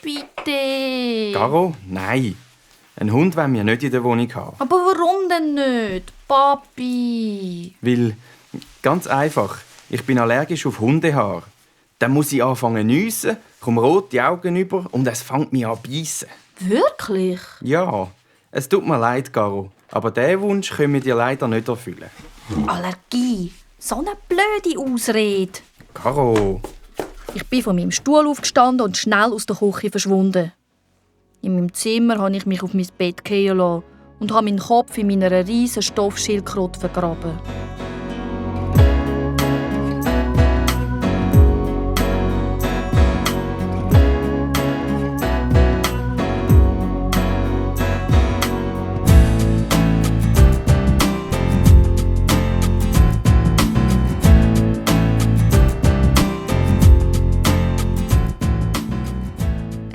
bitte. Caro, nein. Ein Hund wollen wir nicht in der Wohnung haben. Aber warum denn nicht, Papi? Weil, ganz einfach, ich bin allergisch auf Hundehaar. Dann muss ich anfangen zu niessen, komme rote Augen über und es fängt mich an zu beißen. Wirklich? Ja, es tut mir leid, Caro, aber diesen Wunsch können wir dir leider nicht erfüllen. Allergie. So eine blöde Ausrede. Caro. Ich bin von meinem Stuhl aufgestanden und schnell aus der Küche verschwunden. In meinem Zimmer habe ich mich auf mein Bett fallen lassen und habe meinen Kopf in meiner riesigen Stoffschildkröte vergraben.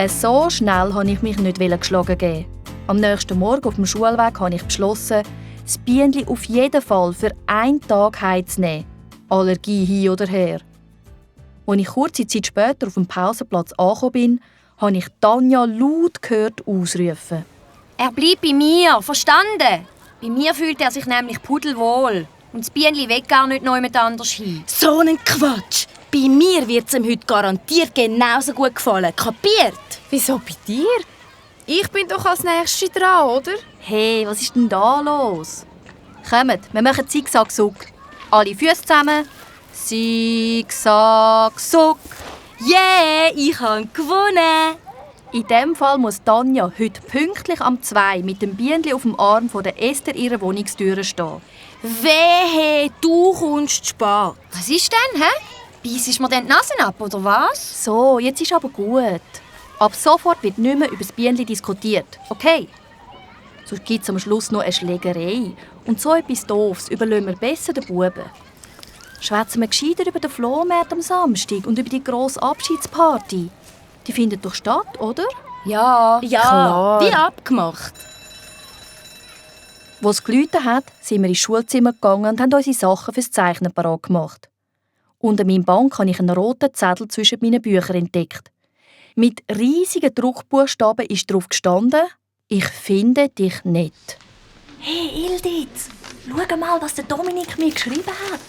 So schnell konnte ich mich nicht geschlagen geben. Am nächsten Morgen auf dem Schulweg habe ich beschlossen, das Bienenli auf jeden Fall für einen Tag heimzunehmen. Allergie hin oder her. Als ich kurze Zeit später auf dem Pausenplatz angekommen bin, habe ich Tanja laut gehört ausrufen. Er bleibt bei mir, verstanden? Bei mir fühlt er sich nämlich pudelwohl. Und das Bienenli will gar nicht noch jemand anders hin. So ein Quatsch! Bei mir wird es ihm heute garantiert genauso gut gefallen. Kapiert? Wieso bei dir? Ich bin doch als Nächste dran, oder? Hey, was ist denn da los? Kommt, wir machen Zickzack-Suck. Alle Füße zusammen. Zickzack-Suck. Yeah, ich habe gewonnen! In diesem Fall muss Tanja heute pünktlich am 2 mit dem Bienenli auf dem Arm von der Esther ihrer Wohnungstür stehen. Wehe, du kommst zu spät. Was ist denn, hä? Beissest mir denn die Nase ab, oder was? So, jetzt ist aber gut. Ab sofort wird nicht mehr über das Bienenli diskutiert, okay? Sonst gibt es am Schluss noch eine Schlägerei. Und so etwas Doofes überlassen wir besser den Buben. Schwätzen wir gescheiter über den Flohmarkt am Samstag und über die grosse Abschiedsparty. Die findet doch statt, oder? Ja, Ja, klar. wie abgemacht. Als es geläutet hat, sind wir ins Schulzimmer gegangen und haben unsere Sachen fürs Zeichnen parat gemacht. Unter meinem Bank habe ich einen roten Zettel zwischen meinen Büchern entdeckt. Mit riesigen Druckbuchstaben ist darauf gestanden: «Ich finde dich nicht.» Hey Ilditz, schau mal, was der Dominik mir geschrieben hat.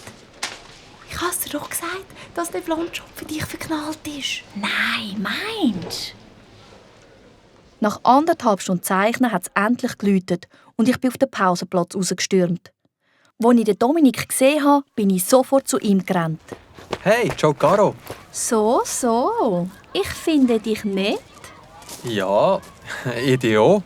Ich habe dir doch gesagt, dass der Blondschopf für dich verknallt ist. Nein, meinst du? Nach 1,5 Stunden Zeichnen hat es endlich geläutet und ich bin auf den Pausenplatz rausgestürmt. Als ich den Dominik gesehen habe, bin ich sofort zu ihm gerannt. Hey, ciao Caro. So, ich finde dich nicht. Ja, ich dich auch.